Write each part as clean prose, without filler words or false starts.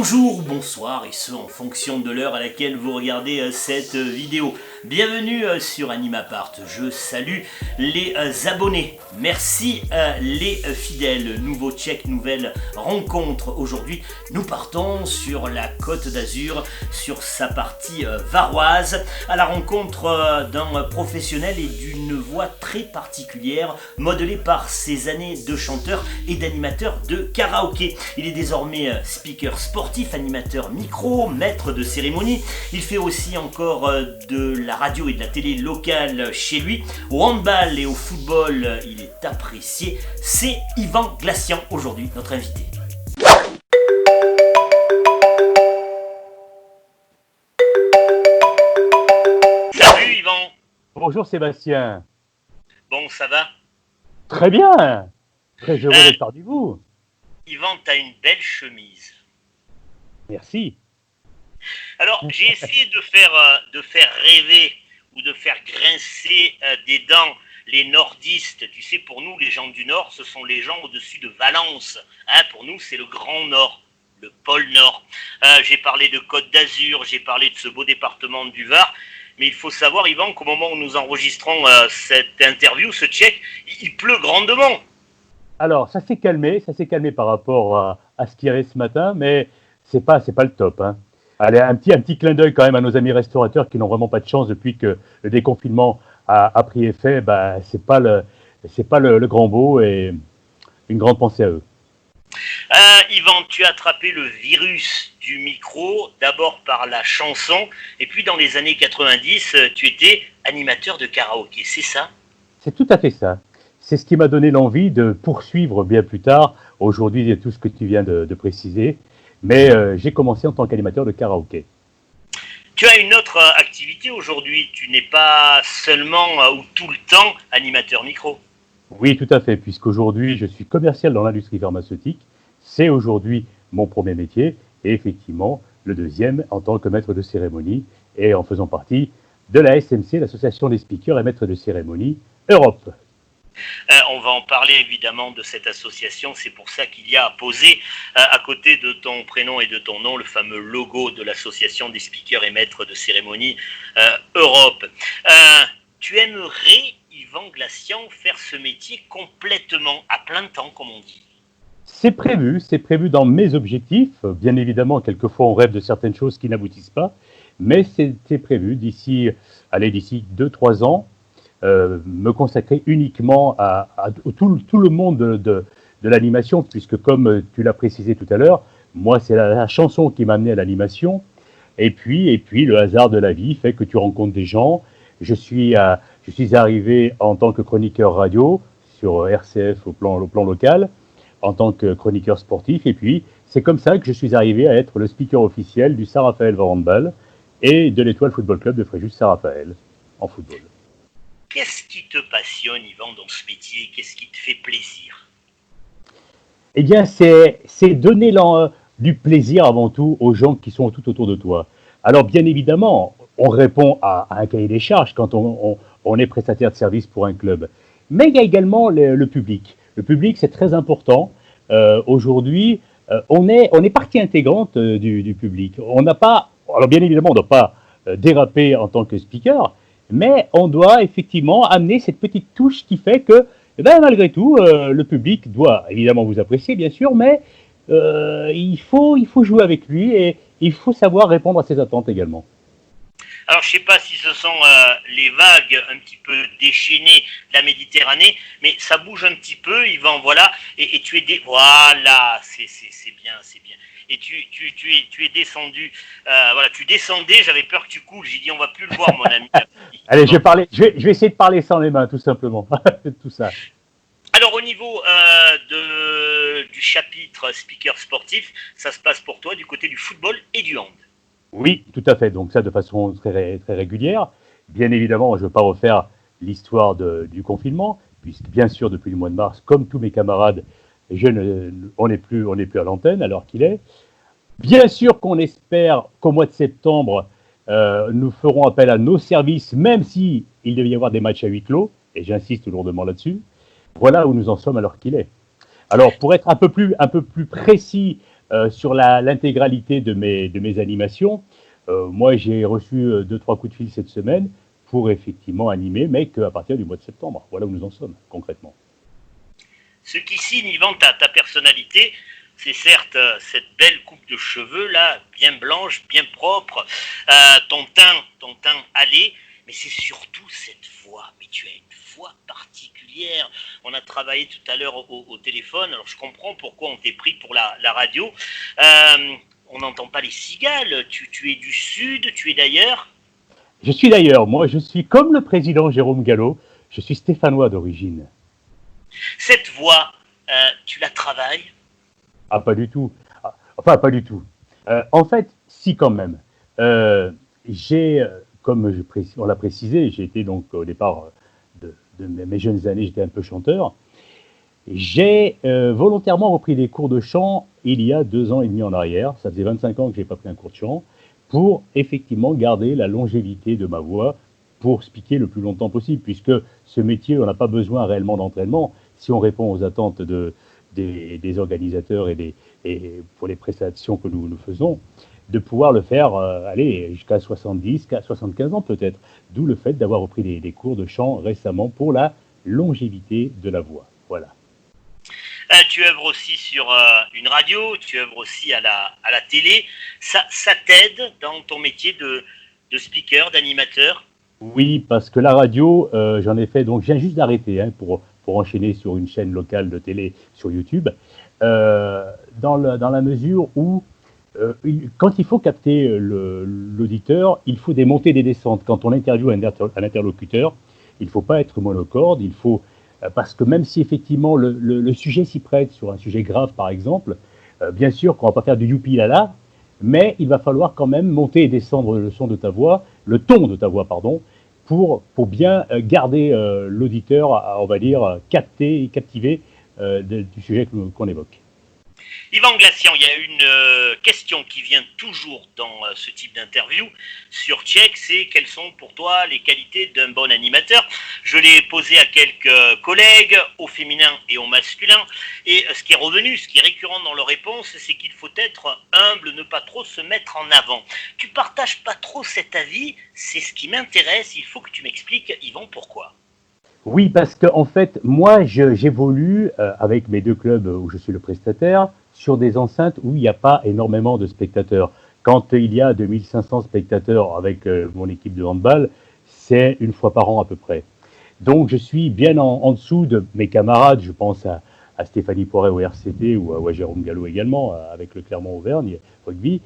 Bonjour ou bonsoir, et ce en fonction de l'heure à laquelle vous regardez cette vidéo. Bienvenue sur Animapart, je salue les abonnés. Merci les fidèles. Nouveau check, nouvelle rencontre. Aujourd'hui, nous partons sur la Côte d'Azur, sur sa partie varoise, à la rencontre d'un professionnel et d'une voix très particulière, modelée par ses années de chanteur et d'animateur de karaoké. Il est désormais speaker sportif, animateur micro, maître de cérémonie. Il fait aussi encore de la radio et de la télé locale chez lui. Au handball et au football, il est apprécié. C'est Yvan Glacian, aujourd'hui notre invité. Salut Yvan. Bonjour Sébastien. Bon, ça va? Très bien. Très heureux d'être parmi vous. Yvan, t'as une belle chemise. Merci. Alors, j'ai essayé de faire rêver ou de faire grincer des dents les nordistes. Tu sais, pour nous, les gens du Nord, ce sont les gens au-dessus de Valence. Pour nous, c'est le Grand Nord, le pôle Nord. J'ai parlé de Côte d'Azur, j'ai parlé de ce beau département du Var. Mais il faut savoir, Yvan, qu'au moment où nous enregistrons cette interview, ce check, il pleut grandement. Alors, ça s'est calmé par rapport à ce qu'il y avait ce matin, mais c'est pas le top. Hein. Allez, un petit clin d'œil quand même à nos amis restaurateurs qui n'ont vraiment pas de chance depuis que le déconfinement a pris effet. Bah, c'est pas le grand beau, et une grande pensée à eux. Yvan, tu as attrapé le virus du micro, d'abord par la chanson, et puis dans les années 90, tu étais animateur de karaoké, c'est ça? C'est tout à fait ça. C'est ce qui m'a donné l'envie de poursuivre bien plus tard. Aujourd'hui, il y a tout ce que tu viens de préciser. Mais j'ai commencé en tant qu'animateur de karaoké. Tu as une autre activité aujourd'hui. Tu n'es pas seulement ou tout le temps animateur micro. Oui, tout à fait, puisqu'aujourd'hui, je suis commercial dans l'industrie pharmaceutique. C'est aujourd'hui mon premier métier, et effectivement, le deuxième en tant que maître de cérémonie, et en faisant partie de la SMC, l'Association des speakers et maîtres de cérémonie Europe. On va en parler évidemment de cette association, c'est pour ça qu'il y a posé à côté de ton prénom et de ton nom le fameux logo de l'association des speakers et maîtres de cérémonie Europe. Tu aimerais, Yvan Glacian, faire ce métier complètement, à plein temps comme on dit? C'est prévu dans mes objectifs. Bien évidemment, quelquefois on rêve de certaines choses qui n'aboutissent pas, mais c'est prévu d'ici 2-3 ans. Me consacrer uniquement à tout le monde de l'animation, puisque comme tu l'as précisé tout à l'heure, moi c'est la chanson qui m'a amené à l'animation, et puis le hasard de la vie fait que tu rencontres des gens. Je suis arrivé en tant que chroniqueur radio sur RCF au plan local, en tant que chroniqueur sportif, et puis c'est comme ça que je suis arrivé à être le speaker officiel du Saint-Raphaël Handball et de l'Étoile Football Club de Fréjus-Saint-Raphaël en football. Qu'est-ce qui te passionne, Yvan, dans ce métier? Qu'est-ce qui te fait plaisir? Eh bien, c'est donner du plaisir avant tout aux gens qui sont tout autour de toi. Alors, bien évidemment, on répond à un cahier des charges quand on est prestataire de service pour un club. Mais il y a également le public. Le public, c'est très important. Aujourd'hui, on est partie intégrante du public. Alors bien évidemment, on ne doit pas déraper en tant que speaker, mais on doit effectivement amener cette petite touche qui fait que, malgré tout, le public doit évidemment vous apprécier, bien sûr, mais il faut jouer avec lui et il faut savoir répondre à ses attentes également. Alors, je ne sais pas si ce sont les vagues un petit peu déchaînées de la Méditerranée, mais ça bouge un petit peu, Yvan, voilà, et tu es voilà, c'est bien, c'est bien. Et tu es descendu, voilà, tu descendais, j'avais peur que tu coules, j'ai dit on va plus le voir, mon ami. Allez, je vais essayer de parler sans les mains, tout simplement, tout ça. Alors au niveau du chapitre speaker sportif, ça se passe pour toi du côté du football et du hand. Oui, tout à fait, donc ça de façon très régulière. Bien évidemment, je ne veux pas refaire l'histoire du confinement, puisque bien sûr, depuis le mois de mars, comme tous mes camarades, on n'est plus à l'antenne alors qu'il est. Bien sûr qu'on espère qu'au mois de septembre, nous ferons appel à nos services, même s'il devait y avoir des matchs à huis clos, et j'insiste lourdement là-dessus. Voilà où nous en sommes alors qu'il est. Alors, pour être un peu plus précis sur l'intégralité de mes animations. Moi, j'ai reçu 2-3 coups de fil cette semaine pour effectivement animer, mais qu'à partir du mois de septembre. Voilà où nous en sommes, concrètement. Ce qui signe, Yvan, ta personnalité, c'est certes cette belle coupe de cheveux, là, bien blanche, bien propre, ton teint allé, mais c'est surtout cette voix. Mais tu as une voix particulière. On a travaillé tout à l'heure au téléphone, alors je comprends pourquoi on t'est pris pour la radio. On n'entend pas les cigales, tu es du Sud, tu es d'ailleurs? Je suis d'ailleurs, moi je suis comme le président Jérôme Gallo, je suis stéphanois d'origine. Cette voix, tu la travailles? Ah, pas du tout. Enfin, pas du tout. En fait, si quand même. Comme on l'a précisé, j'ai été donc au départ de mes jeunes années, j'étais un peu chanteur. J'ai volontairement repris des cours de chant il y a 2 ans et demi en arrière. Ça faisait 25 ans que je n'ai pas pris un cours de chant pour effectivement garder la longévité de ma voix pour speaker le plus longtemps possible, puisque ce métier, on n'a pas besoin réellement d'entraînement. Si on répond aux attentes des organisateurs et pour les prestations que nous faisons, de pouvoir le faire aller jusqu'à 70, 75 ans peut-être. D'où le fait d'avoir repris des cours de chant récemment pour la longévité de la voix. Voilà. Tu œuvres aussi sur une radio, tu œuvres aussi à la télé. Ça t'aide dans ton métier de speaker, d'animateur? Oui, parce que la radio, j'en ai fait, donc je viens juste d'arrêter pour enchaîner sur une chaîne locale de télé sur YouTube, dans la mesure où quand il faut capter l'auditeur, il faut des montées et des descentes. Quand on interviewe un interlocuteur, il ne faut pas être monocorde, il faut, parce que même si effectivement le sujet s'y prête, sur un sujet grave par exemple, bien sûr qu'on ne va pas faire du youpi lala, mais il va falloir quand même monter et descendre le ton de ta voix, pardon, pour bien garder l'auditeur, on va dire, captivé du sujet qu'on évoque. Yvan Glacian, il y a une question qui vient toujours dans ce type d'interview sur Tchèque, c'est quelles sont pour toi les qualités d'un bon animateur? Je l'ai posé à quelques collègues, au féminin et au masculin, et ce qui est revenu, ce qui est récurrent dans leurs réponses, c'est qu'il faut être humble, ne pas trop se mettre en avant. Tu partages pas trop cet avis, c'est ce qui m'intéresse, il faut que tu m'expliques, Yvan, pourquoi? Oui, parce qu'en fait, moi, j'évolue avec mes 2 clubs où je suis le prestataire sur des enceintes où il n'y a pas énormément de spectateurs. Quand il y a 2500 spectateurs avec mon équipe de handball, c'est une fois par an à peu près. Donc, je suis bien en dessous de mes camarades. Je pense à Stéphanie Poiret au RCT ou à Jérôme Gallo également, avec le Clermont-Auvergne rugby.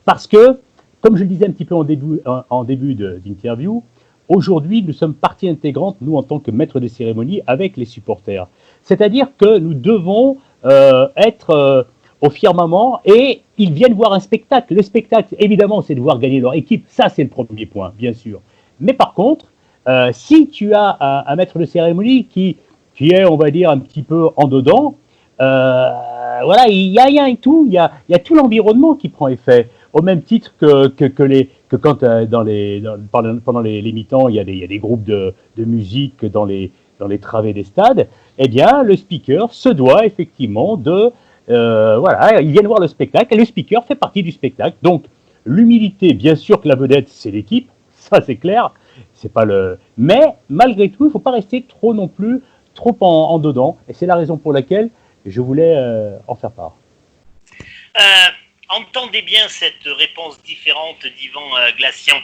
Parce que, comme je le disais un petit peu en début d'interview, aujourd'hui, nous sommes partie intégrante, nous, en tant que maîtres de cérémonie, avec les supporters. C'est-à-dire que nous devons être au firmament et ils viennent voir un spectacle. Le spectacle, évidemment, c'est de voir gagner leur équipe. Ça, c'est le premier point, bien sûr. Mais par contre, si tu as un maître de cérémonie qui est, on va dire, un petit peu en dedans, voilà, il y a tout, il y a tout l'environnement qui prend effet. Au même titre que quand pendant les mi-temps, il y a des groupes de musique dans les travées des stades, eh bien, le speaker se doit effectivement voilà, ils viennent voir le spectacle et le speaker fait partie du spectacle. Donc, l'humilité, bien sûr que la vedette, c'est l'équipe, ça c'est clair, c'est pas mais malgré tout, il ne faut pas rester trop non plus, trop en dedans, et c'est la raison pour laquelle je voulais en faire part. Entendez bien cette réponse différente d'Yvan Glacian.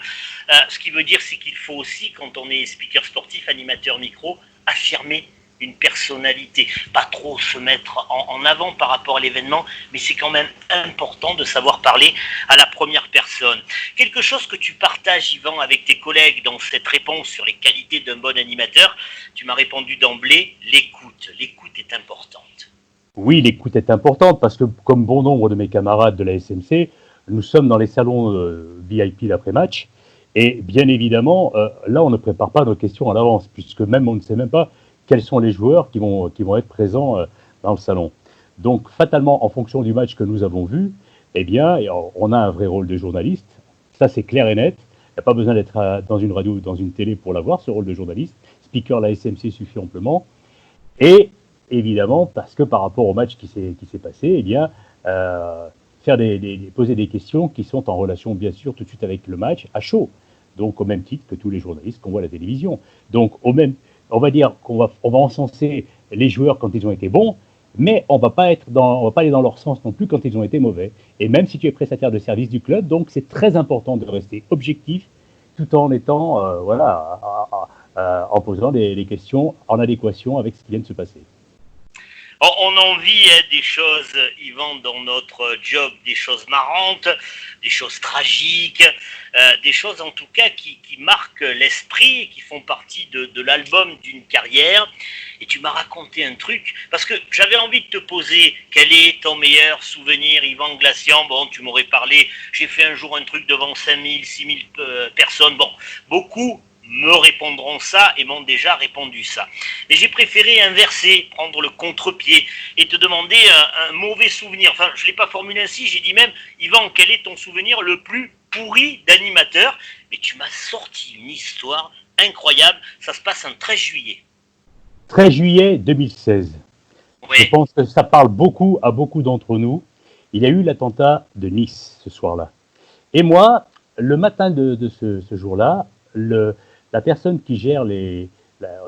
Ce qui veut dire, c'est qu'il faut aussi, quand on est speaker sportif, animateur micro, affirmer une personnalité. Pas trop se mettre en avant par rapport à l'événement, mais c'est quand même important de savoir parler à la première personne. Quelque chose que tu partages, Yvan, avec tes collègues dans cette réponse sur les qualités d'un bon animateur, tu m'as répondu d'emblée, l'écoute. L'écoute est importante. Oui, l'écoute est importante parce que, comme bon nombre de mes camarades de la SMC, nous sommes dans les salons VIP d'après-match. Et bien évidemment, là, on ne prépare pas nos questions à l'avance, puisque même on ne sait même pas quels sont les joueurs qui vont être présents dans le salon. Donc, fatalement, en fonction du match que nous avons vu, eh bien, on a un vrai rôle de journaliste. Ça, c'est clair et net. Il n'y a pas besoin d'être dans une radio ou dans une télé pour l'avoir, ce rôle de journaliste. Speaker, la SMC suffit amplement. Et évidemment, parce que par rapport au match qui s'est passé, eh bien, poser des questions qui sont en relation, bien sûr, tout de suite avec le match, à chaud. Donc, au même titre que tous les journalistes qu'on voit à la télévision. Donc, on va dire qu'on va encenser les joueurs quand ils ont été bons, mais on va pas aller dans leur sens non plus quand ils ont été mauvais. Et même si tu es prestataire de service du club, donc c'est très important de rester objectif tout en étant, en posant des questions en adéquation avec ce qui vient de se passer. On en vit des choses, Yvan, dans notre job, des choses marrantes, des choses tragiques, des choses en tout cas qui marquent l'esprit et qui font partie de l'album d'une carrière. Et tu m'as raconté un truc, parce que j'avais envie de te poser quel est ton meilleur souvenir, Yvan Glacian. Bon, tu m'aurais parlé, j'ai fait un jour un truc devant 5000, 6000 personnes. Bon, beaucoup me répondront ça et m'ont déjà répondu ça. Mais j'ai préféré inverser, prendre le contre-pied et te demander un mauvais souvenir. Enfin, je ne l'ai pas formulé ainsi, j'ai dit même, Yvan, quel est ton souvenir le plus pourri d'animateur? Mais tu m'as sorti une histoire incroyable, ça se passe un 13 juillet. 13 juillet 2016. Oui. Je pense que ça parle beaucoup à beaucoup d'entre nous. Il y a eu l'attentat de Nice ce soir-là. Et moi, le matin de ce jour-là, la personne qui gère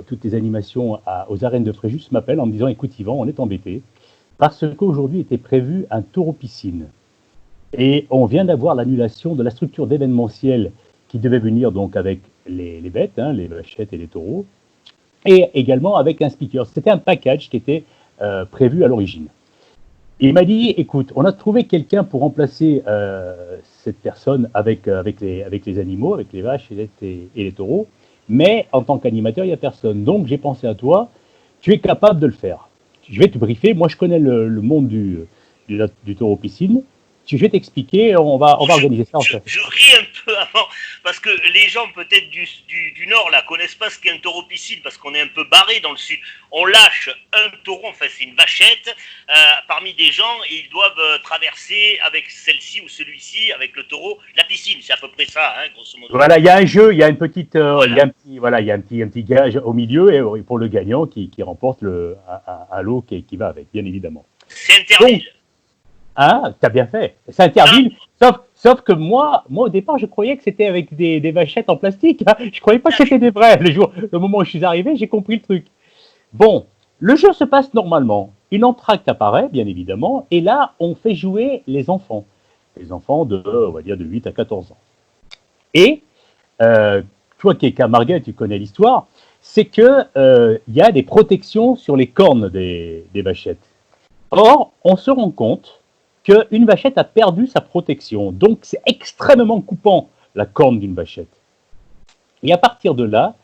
toutes les animations aux arènes de Fréjus m'appelle en me disant « Écoute Yvan, on est embêté parce qu'aujourd'hui était prévu un taureau-piscine. Et on vient d'avoir l'annulation de la structure d'événementiel qui devait venir donc avec les bêtes, les vachettes et les taureaux, et également avec un speaker. C'était un package qui était prévu à l'origine. Il m'a dit, écoute, on a trouvé quelqu'un pour remplacer cette personne avec les animaux, avec les vaches et les taureaux, mais en tant qu'animateur, il n'y a personne. Donc, j'ai pensé à toi, tu es capable de le faire. Je vais te briefer, moi je connais le monde du taureau-piscine, je vais t'expliquer, on va organiser ça. Je ris un peu avant, parce que les gens peut-être du Nord là connaissent pas ce qu'est un taureau-piscine, parce qu'on est un peu barré dans le Sud. On lâche un taureau, enfin c'est une vachette, parmi des gens, et ils doivent traverser avec celle-ci ou celui-ci, avec le taureau, la piscine. C'est à peu près ça, grosso modo. Voilà, il y a un jeu, il y a une petite, il y a un petit gage au milieu, et pour le gagnant qui remporte un lot qui va avec, bien évidemment. C'est interdit. Ah, t'as bien fait. C'est interdit, sauf que moi, au départ, je croyais que c'était avec des vachettes en plastique. Je croyais pas que c'était des vrais. Le moment où je suis arrivé, j'ai compris le truc. Bon, le jeu se passe normalement. Une entracte apparaît, bien évidemment, et là, on fait jouer les enfants. Les enfants on va dire, de 8 à 14 ans. Et, toi qui es Camarguais, tu connais l'histoire, c'est que y a des protections sur les cornes des vachettes. Or, on se rend compte qu'une vachette a perdu sa protection. Donc, c'est extrêmement coupant, la corne d'une vachette. Et à partir de là,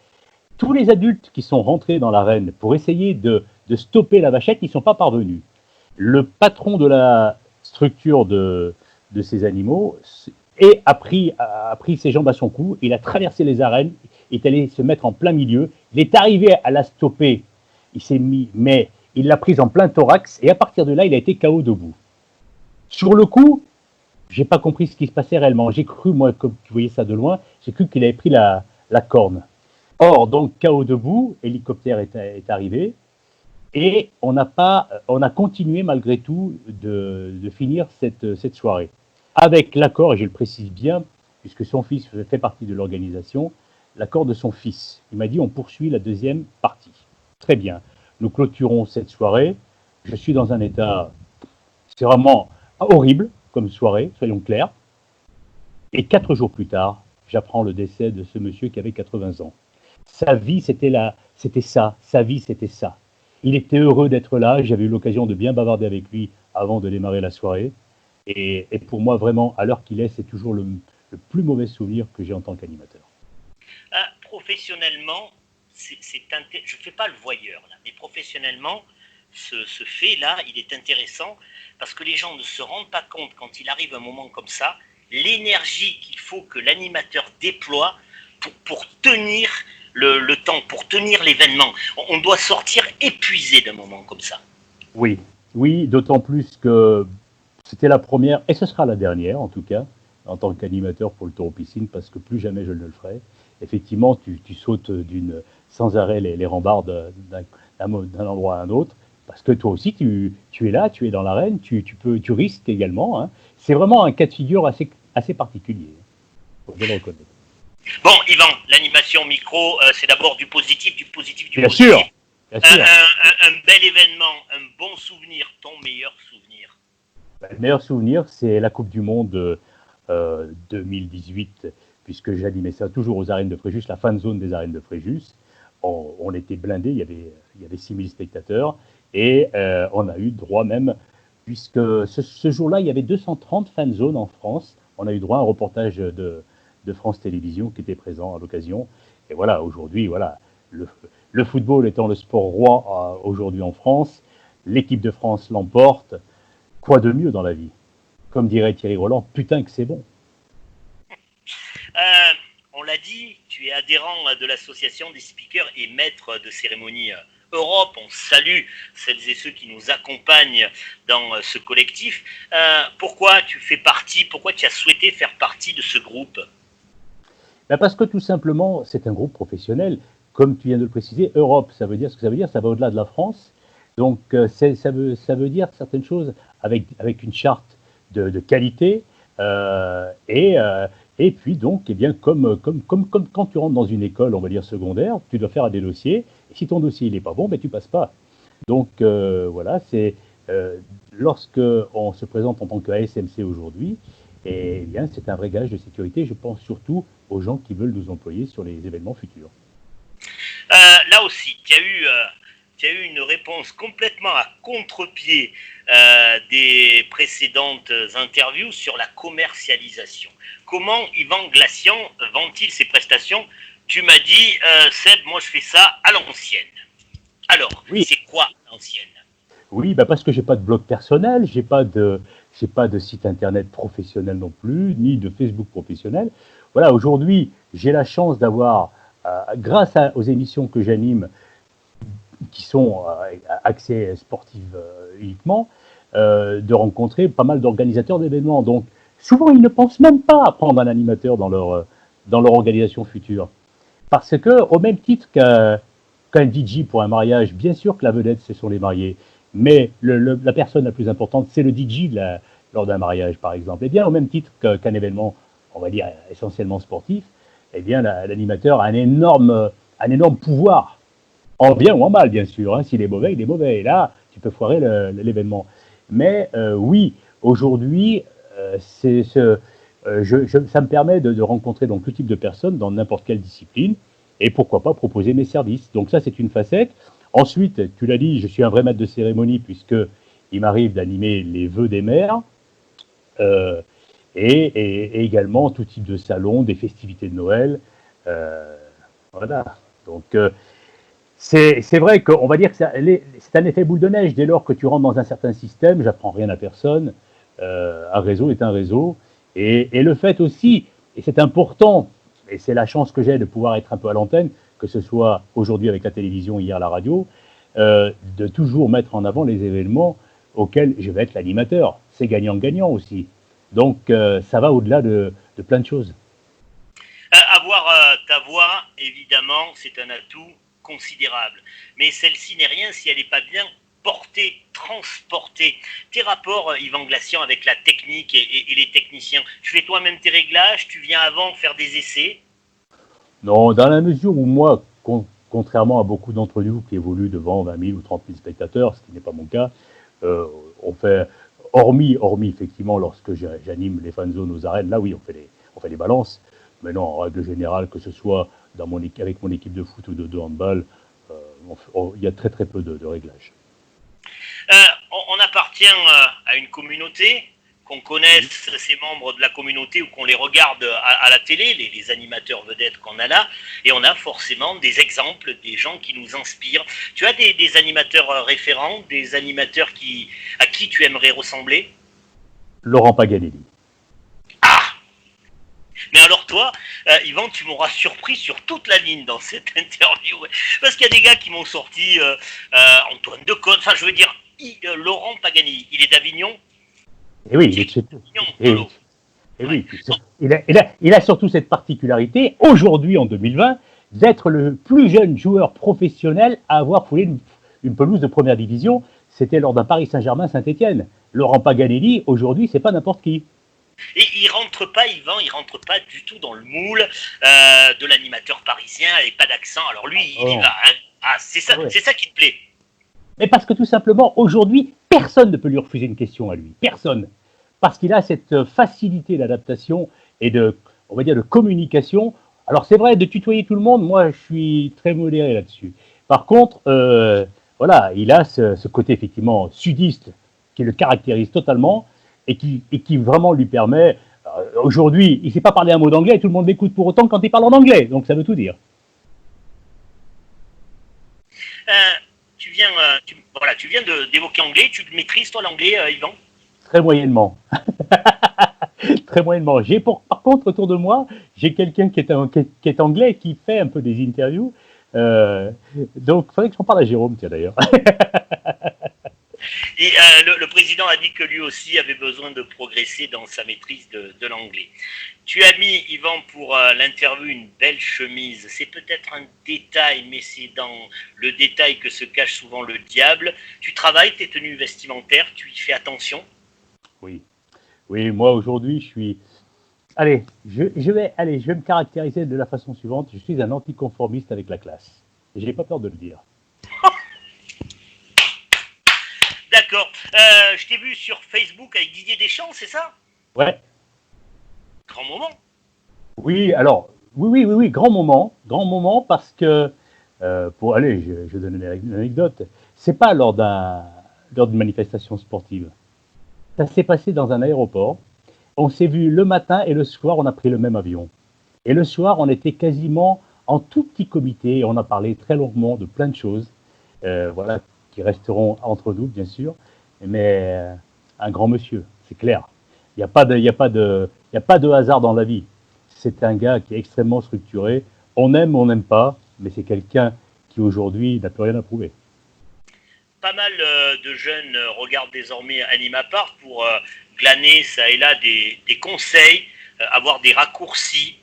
tous les adultes qui sont rentrés dans l'arène pour essayer de stopper la vachette n'y sont pas parvenus. Le patron de la structure de ces animaux a pris ses jambes à son cou, il a traversé les arènes, il est allé se mettre en plein milieu, il est arrivé à la stopper, mais il l'a prise en plein thorax, et à partir de là, il a été KO debout. Sur le coup, j'ai pas compris ce qui se passait réellement. J'ai cru, moi, comme tu voyais ça de loin, j'ai cru qu'il avait pris la corne. Or, donc, KO debout, hélicoptère est arrivé, et on a continué malgré tout de finir cette soirée. Avec l'accord, et je le précise bien, puisque son fils fait partie de l'organisation, l'accord de son fils. Il m'a dit, on poursuit la deuxième partie. Très bien. Nous clôturons cette soirée. Je suis dans un état, c'est vraiment horrible comme soirée, soyons clairs. Et 4 jours plus tard, j'apprends le décès de ce monsieur qui avait 80 ans. Sa vie, c'était ça. Sa vie, c'était ça. Il était heureux d'être là. J'avais eu l'occasion de bien bavarder avec lui avant de démarrer la soirée. Et pour moi, vraiment, à l'heure qu'il est, c'est toujours le plus mauvais souvenir que j'ai en tant qu'animateur. Professionnellement, je ne fais pas le voyeur, là, mais professionnellement, ce fait-là, il est intéressant parce que les gens ne se rendent pas compte quand il arrive un moment comme ça, l'énergie qu'il faut que l'animateur déploie pour tenir le temps, pour tenir l'événement. On doit sortir épuisé d'un moment comme ça. Oui, d'autant plus que c'était la première, et ce sera la dernière en tout cas, en tant qu'animateur pour le taureau-piscine, parce que plus jamais je ne le ferai. Effectivement, tu sautes sans arrêt les rambardes d'un endroit à un autre. parce que toi aussi, tu es là, tu es dans l'arène, tu risques également. Hein. C'est vraiment un cas de figure assez particulier. Faut bien le reconnaître. Bon, Yvan, l'animation micro, c'est d'abord du positif, du positif, du Bien positif. sûr, bien sûr. Un bel événement, un bon souvenir, ton meilleur souvenir. Le meilleur souvenir, c'est la Coupe du Monde 2018, puisque j'animais ça toujours aux arènes de Fréjus, la fan zone des arènes de Fréjus. On était blindés, il y avait 6000 spectateurs, et on a eu droit même, puisque ce jour-là, il y avait 230 fan zones en France. On a eu droit à un reportage de France Télévisions qui était présent à l'occasion. Et voilà, aujourd'hui, voilà, le football étant le sport roi aujourd'hui en France, l'équipe de France l'emporte. Quoi de mieux dans la vie? Comme dirait Thierry Roland, putain que c'est bon. On l'a dit, tu es adhérent de l'association des speakers et maître de cérémonie Europe. On salue celles et ceux qui nous accompagnent dans ce collectif. Pourquoi tu as souhaité faire partie de ce groupe? Parce que tout simplement, c'est un groupe professionnel. Comme tu viens de le préciser, Europe, ça veut dire ce que ça veut dire, ça va au-delà de la France. Donc ça veut dire certaines choses avec une charte de qualité. Et puis donc, eh bien, comme quand tu rentres dans une école, on va dire secondaire, tu dois faire des dossiers. Et si ton dossier n'est pas bon, ben, tu passes pas. Donc voilà, c'est lorsque on se présente en tant qu'ASMC aujourd'hui, eh bien, c'est un vrai gage de sécurité. Je pense surtout aux gens qui veulent nous employer sur les événements futurs. Là aussi, tu as eu une réponse complètement à contre-pied des précédentes interviews sur la commercialisation. Comment Yvan Glacian vend-il ses prestations? Tu m'as dit, Seb, moi je fais ça à l'ancienne. Alors, oui. C'est quoi l'ancienne? Oui, parce que j'ai pas de blog personnel, j'ai pas de site internet professionnel non plus, ni de Facebook professionnel. Voilà, aujourd'hui, j'ai la chance d'avoir, grâce aux émissions que j'anime, qui sont axées sportives uniquement, de rencontrer pas mal d'organisateurs d'événements. Donc, souvent, ils ne pensent même pas à prendre un animateur dans leur organisation future. Parce que, au même titre qu'un DJ pour un mariage, bien sûr que la vedette, ce sont les mariés, mais la personne la plus importante, c'est le DJ lors d'un mariage, par exemple. Et bien, au même titre qu'un événement, on va dire, essentiellement sportif, eh bien, l'animateur a un énorme pouvoir, en bien ou en mal, bien sûr. Hein. S'il est mauvais, il est mauvais. Et là, tu peux foirer l'événement. Mais oui, aujourd'hui, ça me permet de rencontrer donc tout type de personnes dans n'importe quelle discipline, et pourquoi pas proposer mes services. Donc ça, c'est une facette. Ensuite, tu l'as dit, je suis un vrai maître de cérémonie, puisqu'il m'arrive d'animer les vœux des mères, et également tout type de salon, des festivités de Noël. Voilà. Donc, c'est vrai qu'on va dire que c'est un effet boule de neige. Dès lors que tu rentres dans un certain système, j'apprends rien à personne. Un réseau est un réseau. Et le fait aussi, et c'est important, et c'est la chance que j'ai de pouvoir être un peu à l'antenne, que ce soit aujourd'hui avec la télévision, hier la radio, de toujours mettre en avant les événements auxquels je vais être l'animateur. C'est gagnant-gagnant aussi. Donc ça va au-delà de plein de choses. Avoir ta voix, évidemment, c'est un atout considérable. Mais celle-ci n'est rien si elle n'est pas bien portée, transportée. Tes rapports, Yvan Glacian, avec la technique et les techniciens, tu fais toi-même tes réglages, tu viens avant faire des essais? Non, dans la mesure où moi, contrairement à beaucoup d'entre nous qui évoluent devant 20 000 ou 30 000 spectateurs, ce qui n'est pas mon cas, on fait, hormis effectivement lorsque j'anime les fan zones aux arènes, là oui, on fait les balances. Mais non, en règle générale, que ce soit avec mon équipe de foot ou de handball, il y a très très peu de réglages. On appartient à une communauté, qu'on connaisse ces membres de la communauté ou qu'on les regarde à la télé, les animateurs vedettes qu'on a là, et on a forcément des exemples, des gens qui nous inspirent. Tu as des animateurs référents, des animateurs à qui tu aimerais ressembler? Laurent Paganelli. Ah! Mais alors toi, Yvan, tu m'auras surpris sur toute la ligne dans cette interview. Parce qu'il y a des gars qui m'ont sorti Antoine Decaune, enfin je veux dire, Laurent Paganelli, il est d'Avignon. Et oui, il a surtout cette particularité, aujourd'hui en 2020, d'être le plus jeune joueur professionnel à avoir foulé une pelouse de première division. c'était lors d'un Paris Saint-Germain-Saint-Étienne. Laurent Paganelli, aujourd'hui, c'est pas n'importe qui. Et il rentre pas, Yvan, il rentre pas du tout dans le moule de l'animateur parisien avec pas d'accent. Alors lui, il y va. Hein. Ah, c'est ça, c'est ça qui te plaît. Mais parce que tout simplement, aujourd'hui, personne ne peut lui refuser une question à lui. Personne. Parce qu'il a cette facilité d'adaptation et on va dire, de communication. Alors c'est vrai, de tutoyer tout le monde, moi je suis très modéré là-dessus. Par contre, voilà, il a ce côté effectivement sudiste qui le caractérise totalement et qui vraiment lui permet. Aujourd'hui, il ne sait pas parler un mot d'anglais et tout le monde l'écoute pour autant quand il parle en anglais. Donc ça veut tout dire. Tu viens d'évoquer anglais. Tu maîtrises toi l'anglais, Yvan? Très moyennement. Très moyennement. Par contre, autour de moi, j'ai quelqu'un qui est anglais et qui fait un peu des interviews. Donc, il faudrait que j'en parle à Jérôme, tiens d'ailleurs. Et le président a dit que lui aussi avait besoin de progresser dans sa maîtrise de l'anglais. Tu as mis, Yvan, pour l'interview une belle chemise. C'est peut-être un détail, mais c'est dans le détail que se cache souvent le diable. Tu travailles tes tenues vestimentaires, tu y fais attention? Oui. Oui, moi aujourd'hui, je suis. Allez, je vais me caractériser de la façon suivante. Je suis un anticonformiste avec la classe. Et je n'ai pas peur de le dire. D'accord. Je t'ai vu sur Facebook avec Didier Deschamps, c'est ça? Ouais. Grand moment. Oui, alors, oui, grand moment parce que, je donne une anecdote, c'est pas lors d'une manifestation sportive. Ça s'est passé dans un aéroport. On s'est vu le matin et le soir, on a pris le même avion. Et le soir, on était quasiment en tout petit comité. On a parlé très longuement de plein de choses, voilà, qui resteront entre nous, bien sûr. Mais un grand monsieur, c'est clair. Il n'y a pas de hasard dans la vie. C'est un gars qui est extrêmement structuré. On aime ou on n'aime pas, mais c'est quelqu'un qui aujourd'hui n'a plus rien à prouver. Pas mal de jeunes regardent désormais Animapart pour glaner ça et là des conseils, avoir des raccourcis.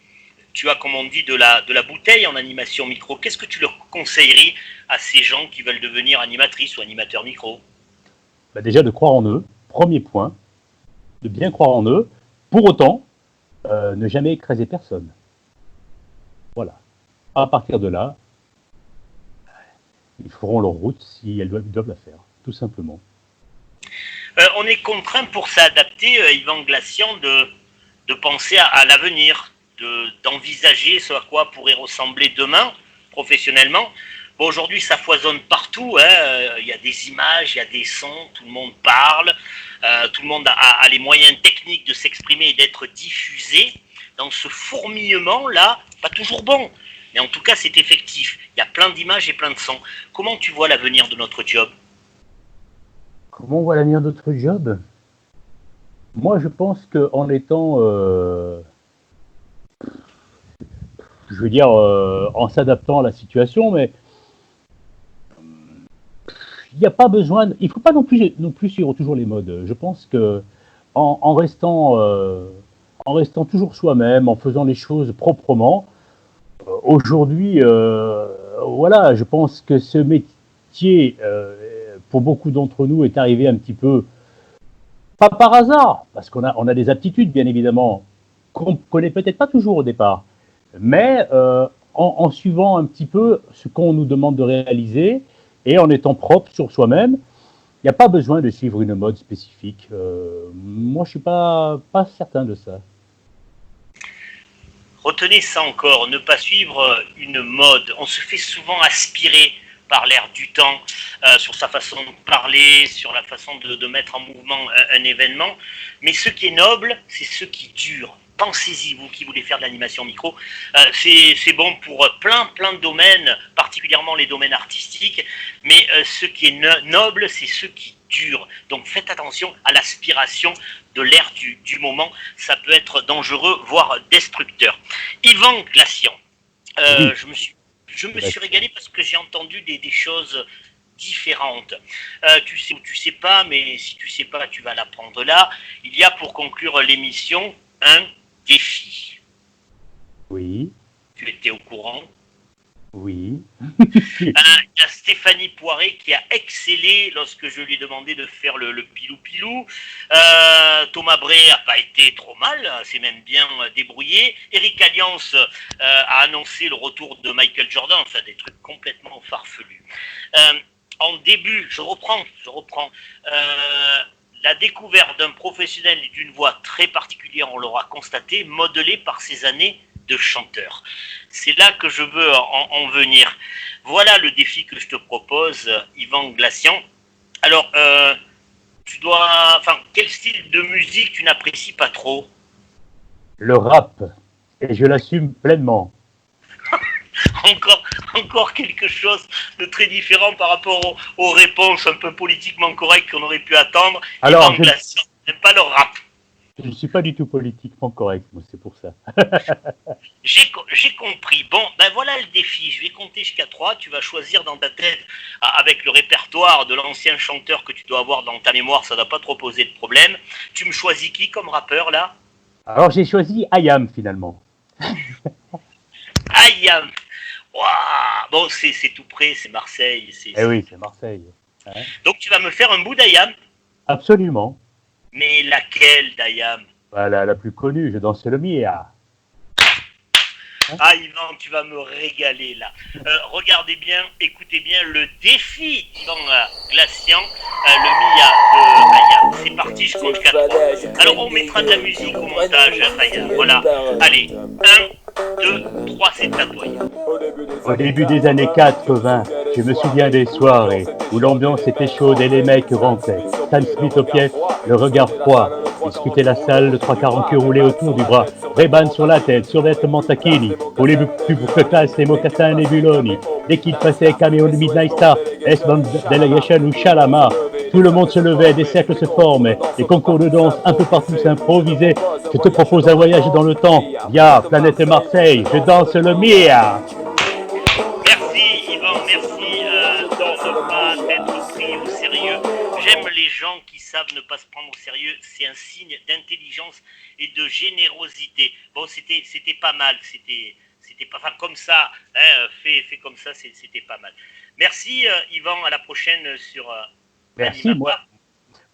Tu as, comme on dit, de la bouteille en animation micro. Qu'est-ce que tu leur conseillerais à ces gens qui veulent devenir animatrices ou animateurs micro? Déjà de croire en eux, premier point, de bien croire en eux. Pour autant, ne jamais écraser personne. Voilà. À partir de là, ils feront leur route si ils doivent la faire, tout simplement. On est contraint pour s'adapter, Yvan Glacian, de penser à l'avenir, d'envisager ce à quoi pourrait ressembler demain, professionnellement. Bon, aujourd'hui, ça foisonne partout. Il y a des images, il y a des sons, tout le monde parle, tout le monde a les moyens techniques de s'exprimer et d'être diffusé. Dans ce fourmillement-là, pas toujours bon, mais en tout cas, c'est effectif. Il y a plein d'images et plein de sons. Comment tu vois l'avenir de notre job? Comment on voit l'avenir de notre job? Moi, je pense qu'en étant, je veux dire, en s'adaptant à la situation, mais il n'y a pas besoin, il ne faut pas non plus suivre toujours les modes. Je pense que en restant toujours soi-même, en faisant les choses proprement, aujourd'hui, voilà, je pense que ce métier, pour beaucoup d'entre nous, est arrivé un petit peu, pas par hasard, parce qu'on a des aptitudes, bien évidemment, qu'on ne connaît peut-être pas toujours au départ, mais en suivant un petit peu ce qu'on nous demande de réaliser et en étant propre sur soi-même, il n'y a pas besoin de suivre une mode spécifique. Moi, je ne suis pas certain de ça. Retenez ça encore, ne pas suivre une mode. On se fait souvent aspirer par l'air du temps, sur sa façon de parler, sur la façon de mettre en mouvement un événement. Mais ce qui est noble, c'est ce qui dure. Pensez-y, vous qui voulez faire de l'animation micro. C'est bon pour plein de domaines, particulièrement les domaines artistiques. Mais ce qui est noble, c'est ce qui dure. Donc faites attention à l'aspiration de l'air du moment. Ça peut être dangereux, voire destructeur. Yvan Glacian, Oui. je me suis régalé parce que j'ai entendu des choses différentes. Tu sais ou tu sais pas, mais si tu sais pas, tu vas l'apprendre là. Il y a pour conclure l'émission un défi. Oui. Tu étais au courant? Oui. Il y a Stéphanie Poiret qui a excellé lorsque je lui ai demandé de faire le pilou-pilou. Thomas Bray n'a pas été trop mal, s'est même bien débrouillé. Eric Alliance a annoncé le retour de Michael Jordan, enfin des trucs complètement farfelus. En début, je reprends. La découverte d'un professionnel et d'une voix très particulière, on l'aura constaté, modelée par ses années de chanteur. C'est là que je veux en venir. Voilà le défi que je te propose, Yvan Glacian. Alors, quel style de musique tu n'apprécies pas trop? Le rap, et je l'assume pleinement. Encore quelque chose de très différent par rapport aux réponses un peu politiquement correctes qu'on aurait pu attendre. Alors, Yvan Glacian n'aime pas le rap. je ne suis pas du tout politiquement correct, moi, c'est pour ça. J'ai compris. Bon, ben voilà le défi. Je vais compter jusqu'à 3. Tu vas choisir dans ta tête, avec le répertoire de l'ancien chanteur que tu dois avoir dans ta mémoire, ça ne va pas trop poser de problème. Tu me choisis qui comme rappeur, là? Alors, j'ai choisi IAM, finalement. Ayam. Waouh. Bon, c'est tout près, c'est Marseille. Eh oui, c'est Marseille. Hein. Donc tu vas me faire un bout d'Ayam. Absolument. Mais laquelle d'Ayam? Voilà, la plus connue, je danse le Mia. Ah, Yvan, tu vas me régaler là. Regardez bien, écoutez bien le défi d'Yvan Glacian, le Mia de Ayam. C'est parti, je compte jusqu'à 3. Alors, on mettra de la musique au montage, Ayam. Voilà. Allez, 1, 2, 3, c'est à toi. Au début des années 80, je me souviens des soirées où l'ambiance était chaude et les mecs rentraient. Stan Smith au pied, le regard froid. Discuter la salle, le 3/4 en cul roulé autour du bras. Ray-Ban sur la tête, survêtement taquini. Pour les plus classe, les mocassins Nebuloni. Dès qu'il passait caméo de Midnight Star, S-Band Delegation ou Shalama. Tout le monde se levait, des cercles se formaient. Les concours de danse un peu partout s'improvisaient. Je te propose un voyage dans le temps. Via Planète Marseille, je danse le Mia. Merci Yvan, merci de ne pas être pris au sérieux. J'aime les gens qui savent ne pas se prendre au sérieux. C'est un signe d'intelligence et de générosité. Bon, c'était pas mal. C'était pas comme ça. Hein, fait comme ça, c'était pas mal. Merci Yvan. À la prochaine sur. Merci.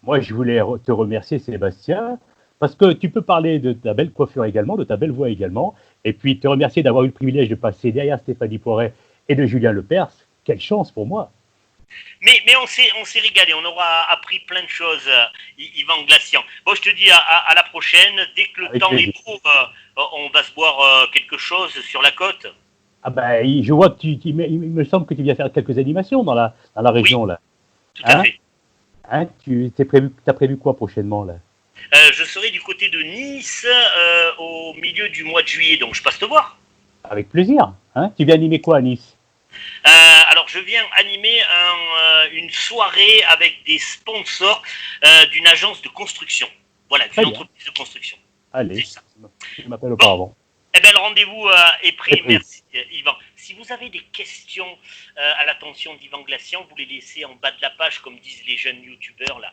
Moi, je voulais te remercier, Sébastien, parce que tu peux parler de ta belle coiffure également, de ta belle voix également, et puis te remercier d'avoir eu le privilège de passer derrière Stéphanie Poiret et de Julien Lepers. Quelle chance pour moi. Mais on s'est régalé, on aura appris plein de choses, Yvan Glacian. Bon, je te dis à la prochaine. Dès que le temps est beau, on va se boire quelque chose sur la côte. Ah ben, je vois que il me semble que tu viens faire quelques animations dans la région, oui, là. Tout à fait. Hein, t'as prévu quoi prochainement, là? Je serai du côté de Nice au milieu du mois de juillet, donc je passe te voir. Avec plaisir. Hein, tu viens animer quoi à Nice? Alors, je viens animer une soirée avec des sponsors d'une agence de construction. Voilà, d'une entreprise de construction. Allez, je m'appelle auparavant. Eh bien, le rendez-vous est pris. Merci, Yvan. Si vous avez des questions à l'attention d'Yvan Glacian, vous les laissez en bas de la page, comme disent les jeunes youtubeurs, là,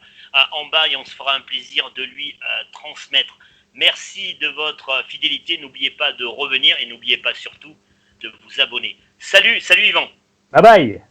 en bas, et on se fera un plaisir de lui transmettre. Merci de votre fidélité. N'oubliez pas de revenir et n'oubliez pas surtout de vous abonner. Salut Yvan. Bye bye.